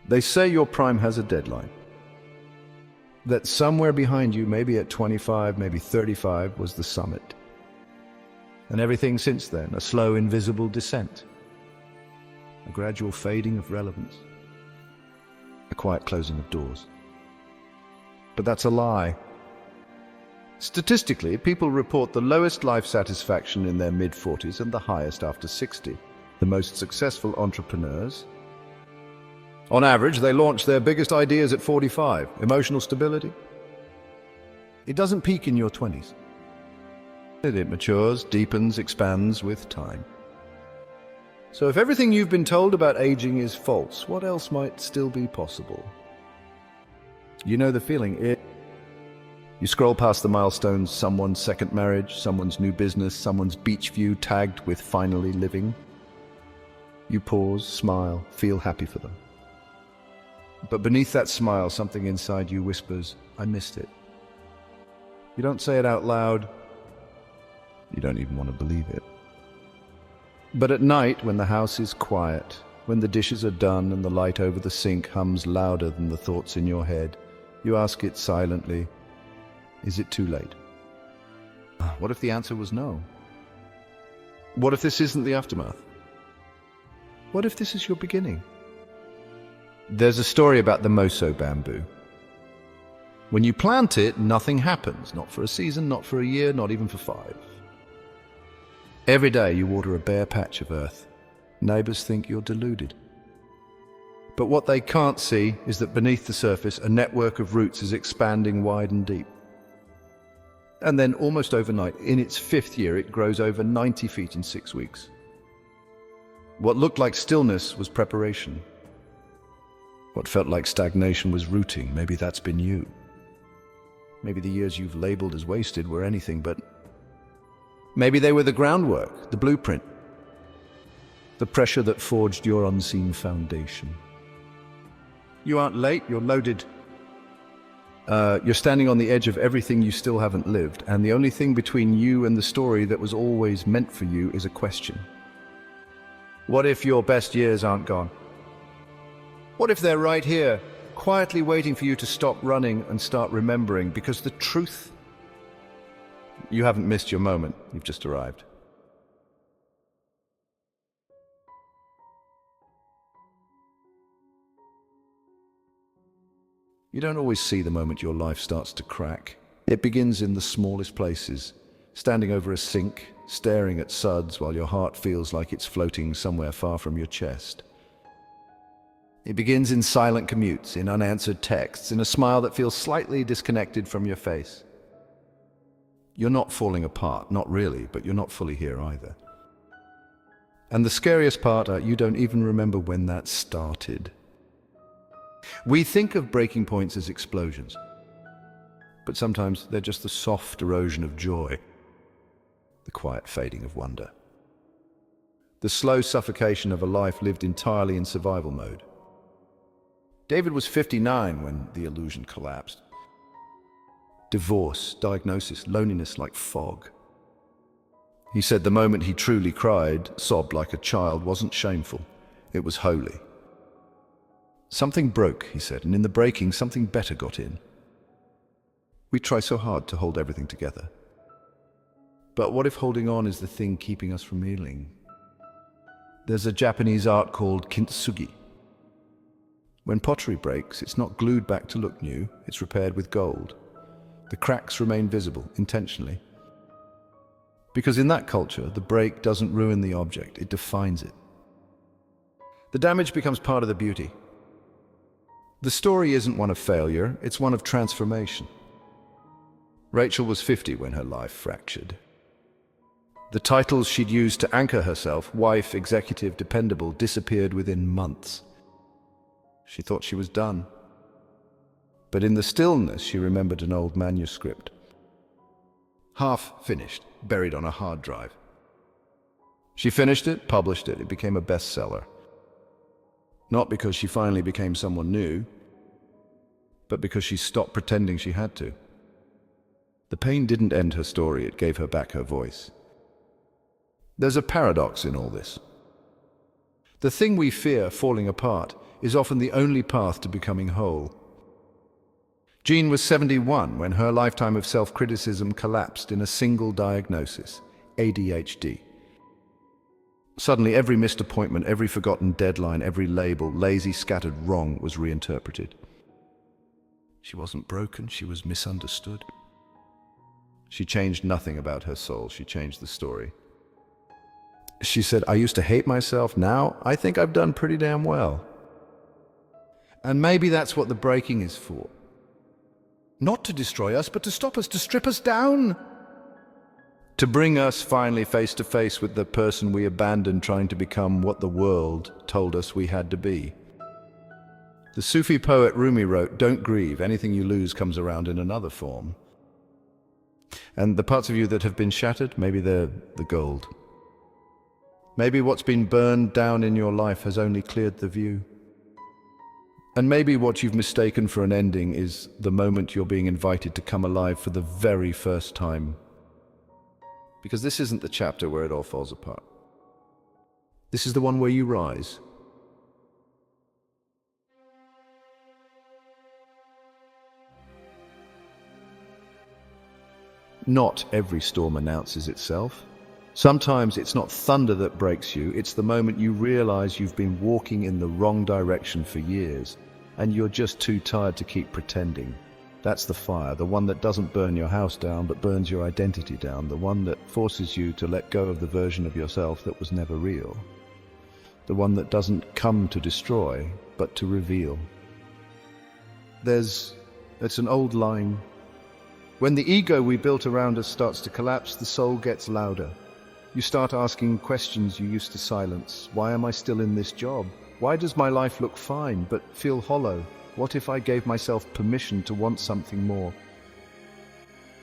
They say your prime has a deadline. That somewhere behind you, maybe at 25, maybe 35, was the summit. And everything since then, a slow, invisible descent. A gradual fading of relevance. A quiet closing of doors. But that's a lie. Statistically, people report the lowest life satisfaction in their mid-40s and the highest after 60. The most successful entrepreneurs, on average, they launch their biggest ideas at 45. Emotional stability. It doesn't peak in your 20s. It matures, deepens, expands with time. So if everything you've been told about aging is false, what else might still be possible? You know the feeling. You scroll past the milestones, someone's second marriage, someone's new business, someone's beach view tagged with finally living. You pause, smile, feel happy for them. But beneath that smile, something inside you whispers, I missed it. You don't say it out loud. You don't even want to believe it. But at night, when the house is quiet, when the dishes are done and the light over the sink hums louder than the thoughts in your head, you ask it silently, is it too late? What if the answer was no? What if this isn't the aftermath? What if this is your beginning? There's a story about the Moso bamboo. When you plant it, nothing happens. Not for a season, not for a year, not even for 5. Every day you water a bare patch of earth. Neighbors think you're deluded. But what they can't see is that beneath the surface, a network of roots is expanding wide and deep. And then, almost overnight, in its 5th year, it grows over 90 feet in 6 weeks. What looked like stillness was preparation. What felt like stagnation was rooting. Maybe that's been you. Maybe the years you've labeled as wasted were anything but... Maybe they were the groundwork, the blueprint, the pressure that forged your unseen foundation. You aren't late, you're loaded. You're standing on the edge of everything you still haven't lived, and the only thing between you and the story that was always meant for you is a question. What if your best years aren't gone? What if they're right here, quietly waiting for you to stop running and start remembering? Because the truth, you haven't missed your moment, you've just arrived. You don't always see the moment your life starts to crack. It begins in the smallest places, standing over a sink, staring at suds while your heart feels like it's floating somewhere far from your chest. It begins in silent commutes, in unanswered texts, in a smile that feels slightly disconnected from your face. You're not falling apart, not really, but you're not fully here either. And the scariest part, you don't even remember when that started. We think of breaking points as explosions, but sometimes they're just the soft erosion of joy, the quiet fading of wonder, the slow suffocation of a life lived entirely in survival mode. David was 59 when the illusion collapsed. Divorce, diagnosis, loneliness like fog. He said the moment he truly cried, sobbed like a child, wasn't shameful, it was holy. Something broke, he said, and in the breaking, something better got in. We try so hard to hold everything together. But what if holding on is the thing keeping us from healing? There's a Japanese art called kintsugi. When pottery breaks, it's not glued back to look new, it's repaired with gold. The cracks remain visible, intentionally. Because in that culture, the break doesn't ruin the object, it defines it. The damage becomes part of the beauty. The story isn't one of failure, it's one of transformation. Rachel was 50 when her life fractured. The titles she'd used to anchor herself, wife, executive, dependable, disappeared within months. She thought she was done. But in the stillness, she remembered an old manuscript. Half finished, buried on a hard drive. She finished it, published it, it became a bestseller. Not because she finally became someone new, but because she stopped pretending she had to. The pain didn't end her story, it gave her back her voice. There's a paradox in all this. The thing we fear, falling apart, is often the only path to becoming whole. Jean was 71 when her lifetime of self-criticism collapsed in a single diagnosis: ADHD. Suddenly, every missed appointment, every forgotten deadline, every label, lazy, scattered, wrong, was reinterpreted. She wasn't broken, she was misunderstood. She changed nothing about her soul, she changed the story. She said, "I used to hate myself, now I think I've done pretty damn well." And maybe that's what the breaking is for. Not to destroy us, but to stop us, to strip us down. To bring us finally face to face with the person we abandoned trying to become what the world told us we had to be. The Sufi poet Rumi wrote, "Don't grieve, anything you lose comes around in another form." And the parts of you that have been shattered, maybe they're the gold. Maybe what's been burned down in your life has only cleared the view. And maybe what you've mistaken for an ending is the moment you're being invited to come alive for the very first time. Because this isn't the chapter where it all falls apart. This is the one where you rise. Not every storm announces itself. Sometimes it's not thunder that breaks you, it's the moment you realize you've been walking in the wrong direction for years, and you're just too tired to keep pretending. That's the fire, the one that doesn't burn your house down, but burns your identity down, the one that forces you to let go of the version of yourself that was never real. The one that doesn't come to destroy, but to reveal. It's an old line. When the ego we built around us starts to collapse, the soul gets louder. You start asking questions you used to silence. Why am I still in this job? Why does my life look fine, but feel hollow? What if I gave myself permission to want something more?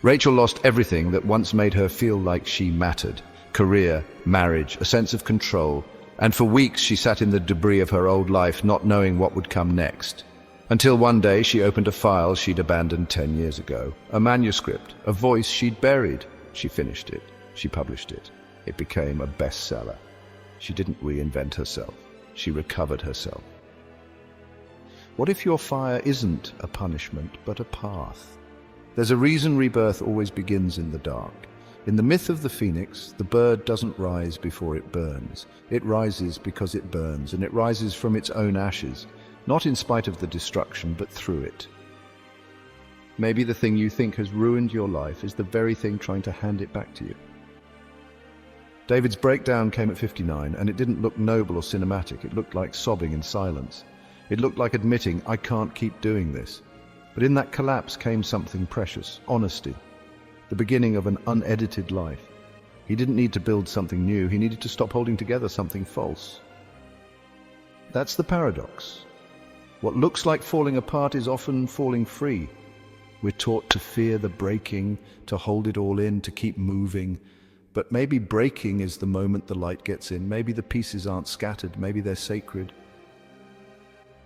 Rachel lost everything that once made her feel like she mattered. Career, marriage, a sense of control. And for weeks she sat in the debris of her old life, not knowing what would come next. Until one day she opened a file she'd abandoned 10 years ago. A manuscript, a voice she'd buried. She finished it. She published it. It became a bestseller. She didn't reinvent herself. She recovered herself. What if your fire isn't a punishment, but a path? There's a reason rebirth always begins in the dark. In the myth of the phoenix, the bird doesn't rise before it burns. It rises because it burns, and it rises from its own ashes, not in spite of the destruction, but through it. Maybe the thing you think has ruined your life is the very thing trying to hand it back to you. David's breakdown came at 59, and it didn't look noble or cinematic. It looked like sobbing in silence. It looked like admitting, "I can't keep doing this." But in that collapse came something precious: honesty, the beginning of an unedited life. He didn't need to build something new, he needed to stop holding together something false. That's the paradox. What looks like falling apart is often falling free. We're taught to fear the breaking, to hold it all in, to keep moving. But maybe breaking is the moment the light gets in. Maybe the pieces aren't scattered, maybe they're sacred.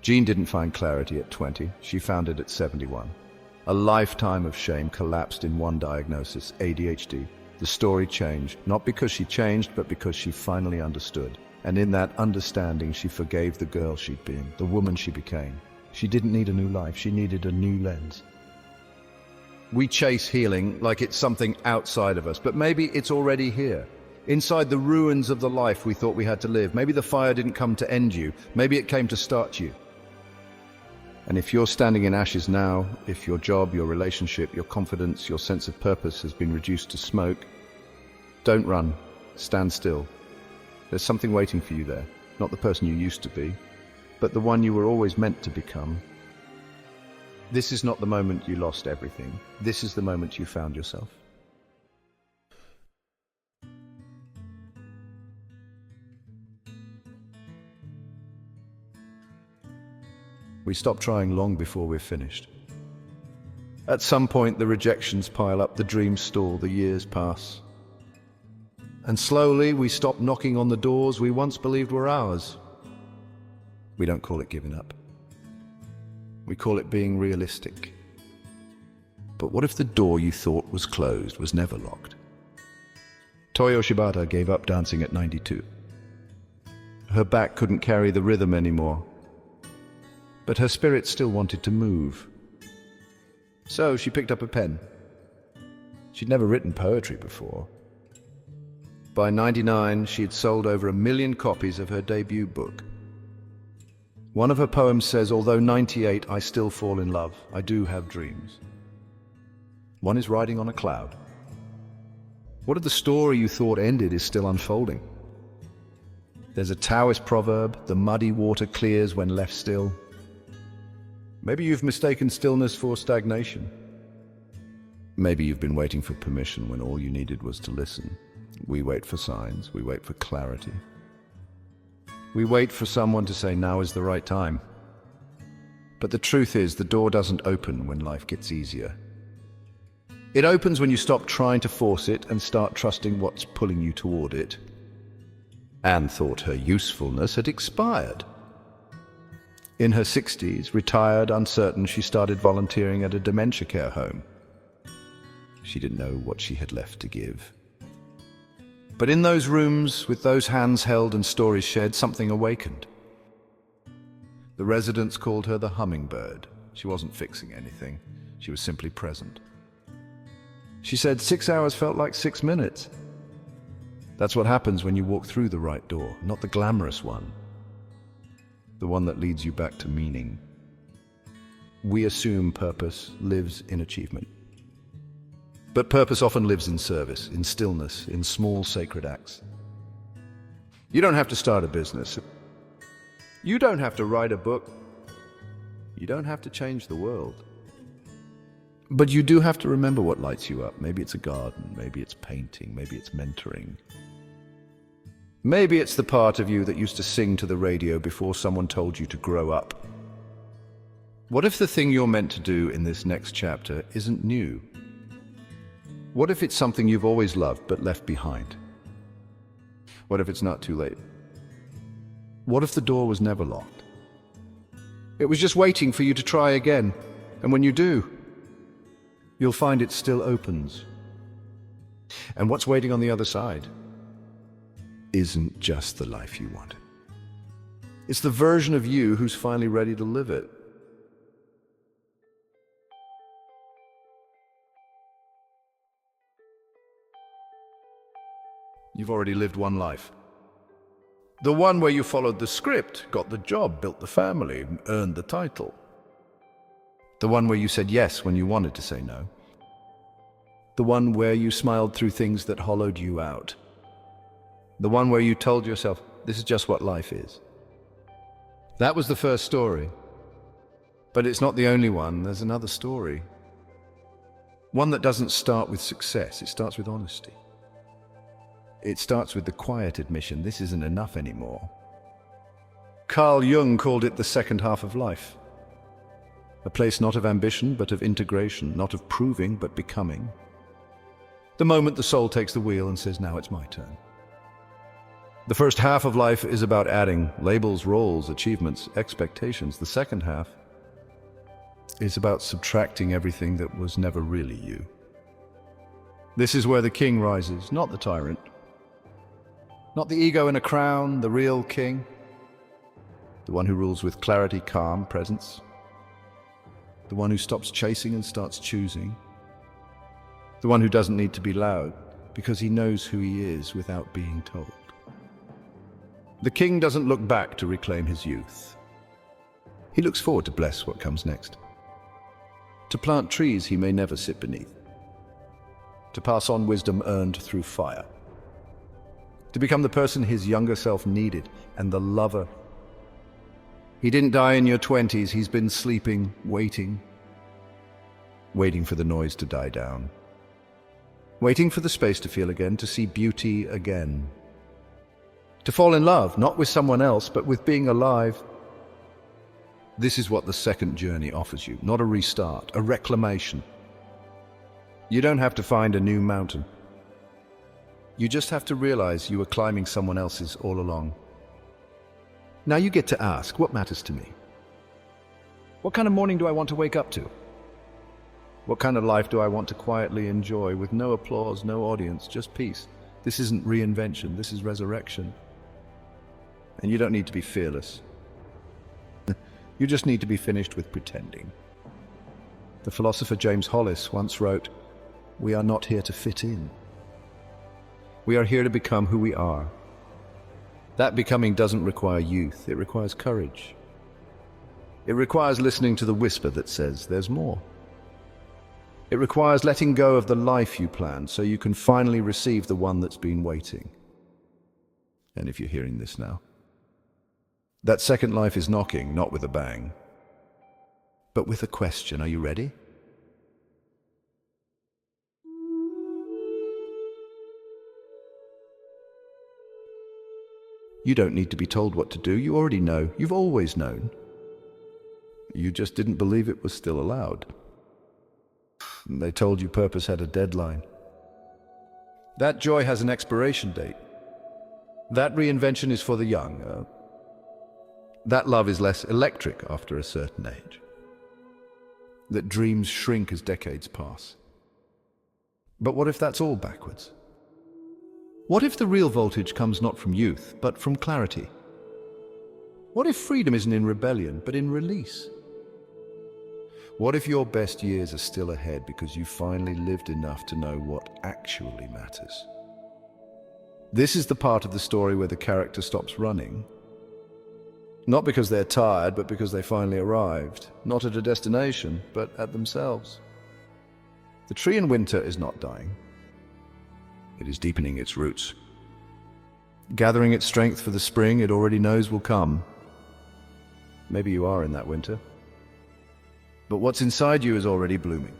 Jean didn't find clarity at 20, she found it at 71. A lifetime of shame collapsed in one diagnosis: ADHD. The story changed, not because she changed, but because she finally understood. And in that understanding, she forgave the girl she'd been, the woman she became. She didn't need a new life, she needed a new lens. We chase healing like it's something outside of us, but maybe it's already here. Inside the ruins of the life we thought we had to live. Maybe the fire didn't come to end you, maybe it came to start you. And if you're standing in ashes now, if your job, your relationship, your confidence, your sense of purpose has been reduced to smoke, don't run, stand still. There's something waiting for you there, not the person you used to be, but the one you were always meant to become. This is not the moment you lost everything. This is the moment you found yourself. We stop trying long before we're finished. At some point, the rejections pile up, the dreams stall, the years pass. And slowly, we stop knocking on the doors we once believed were ours. We don't call it giving up. We call it being realistic. But what if the door you thought was closed was never locked? Toyo Shibata gave up dancing at 92. Her back couldn't carry the rhythm anymore. but her spirit still wanted to move. So she picked up a pen. She'd never written poetry before. By 99, she had sold over 1 million copies of her debut book. One of her poems says, "Although 98, I still fall in love. I do have dreams." One is riding on a cloud. What if the story you thought ended is still unfolding? There's a Taoist proverb, "The muddy water clears when left still." Maybe you've mistaken stillness for stagnation. Maybe you've been waiting for permission when all you needed was to listen. We wait for signs, we wait for clarity. We wait for someone to say now is the right time. But the truth is, the door doesn't open when life gets easier. It opens when you stop trying to force it and start trusting what's pulling you toward it. Anne thought her usefulness had expired. In her 60s, retired, uncertain, she started volunteering at a dementia care home. She didn't know what she had left to give. But in those rooms, with those hands held and stories shared, something awakened. The residents called her the hummingbird. She wasn't fixing anything. She was simply present. She said 6 hours felt like 6 minutes. That's what happens when you walk through the right door, not the glamorous one, the one that leads you back to meaning. We assume purpose lives in achievement. But purpose often lives in service, in stillness, in small sacred acts. You don't have to start a business. You don't have to write a book. You don't have to change the world. But you do have to remember what lights you up. Maybe it's a garden, maybe it's painting, maybe it's mentoring. Maybe it's the part of you that used to sing to the radio before someone told you to grow up. What if the thing you're meant to do in this next chapter isn't new? What if it's something you've always loved but left behind? What if it's not too late? What if the door was never locked? It was just waiting for you to try again, and when you do, you'll find it still opens. And what's waiting on the other side isn't just the life you wanted. It's the version of you who's finally ready to live it. You've already lived one life. The one where you followed the script, got the job, built the family, earned the title. The one where you said yes when you wanted to say no. The one where you smiled through things that hollowed you out. The one where you told yourself, this is just what life is. That was the first story. But it's not the only one. There's another story. One that doesn't start with success. It starts with honesty. It starts with the quiet admission, this isn't enough anymore. Carl Jung called it the second half of life. A place not of ambition, but of integration, not of proving, but becoming. The moment the soul takes the wheel and says, now it's my turn. The first half of life is about adding labels, roles, achievements, expectations. The second half is about subtracting everything that was never really you. This is where the king rises, not the tyrant. Not the ego in a crown, the real king. The one who rules with clarity, calm, presence. The one who stops chasing and starts choosing. The one who doesn't need to be loud because he knows who he is without being told. The king doesn't look back to reclaim his youth. He looks forward to bless what comes next. To plant trees he may never sit beneath. To pass on wisdom earned through fire. To become the person his younger self needed and the lover. He didn't die in your 20s, he's been sleeping, waiting. Waiting for the noise to die down. Waiting for the space to feel again, to see beauty again. To fall in love, not with someone else, but with being alive. This is what the second journey offers you, not a restart, a reclamation. You don't have to find a new mountain. You just have to realize you were climbing someone else's all along. Now you get to ask, what matters to me? What kind of morning do I want to wake up to? What kind of life do I want to quietly enjoy with no applause, no audience, just peace? This isn't reinvention, this is resurrection. And you don't need to be fearless. You just need to be finished with pretending. The philosopher James Hollis once wrote, "We are not here to fit in. We are here to become who we are." That becoming doesn't require youth, it requires courage. It requires listening to the whisper that says there's more. It requires letting go of the life you planned so you can finally receive the one that's been waiting. And if you're hearing this now, that second life is knocking, not with a bang, but with a question. Are you ready? You don't need to be told what to do. You already know. You've always known. You just didn't believe it was still allowed. They told you purpose had a deadline. That joy has an expiration date. That reinvention is for the young. That love is less electric after a certain age. That dreams shrink as decades pass. But what if that's all backwards? What if the real voltage comes not from youth, but from clarity? What if freedom isn't in rebellion, but in release? What if your best years are still ahead because you finally lived enough to know what actually matters? This is the part of the story where the character stops running. Not because they're tired, but because they finally arrived. Not at a destination, but at themselves. The tree in winter is not dying. It is deepening its roots, gathering its strength for the spring it already knows will come. Maybe you are in that winter, but what's inside you is already blooming.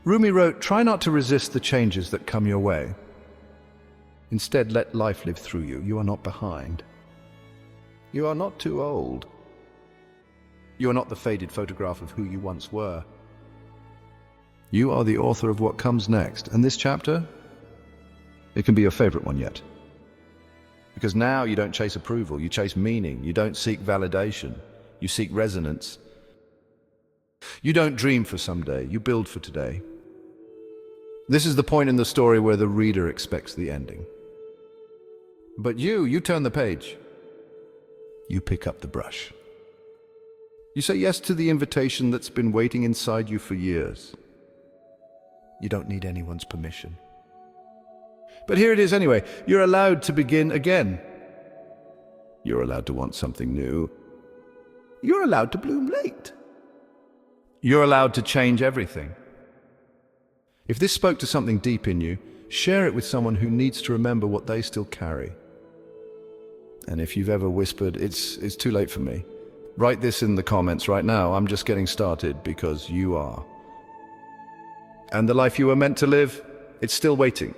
Rumi wrote, "Try not to resist the changes that come your way. Instead, let life live through you. You are not behind. You are not too old. You are not the faded photograph of who you once were. You are the author of what comes next, and this chapter, it can be your favorite one yet. Because now you don't chase approval, you chase meaning. You don't seek validation, you seek resonance. You don't dream for someday, you build for today. This is the point in the story where the reader expects the ending. But you turn the page. You pick up the brush. You say yes to the invitation that's been waiting inside you for years. You don't need anyone's permission. But here it is anyway. You're allowed to begin again. You're allowed to want something new. You're allowed to bloom late. You're allowed to change everything. If this spoke to something deep in you, share it with someone who needs to remember what they still carry. And if you've ever whispered, it's too late for me, write this in the comments right now. I'm just getting started, because you are. And the life you were meant to live, it's still waiting.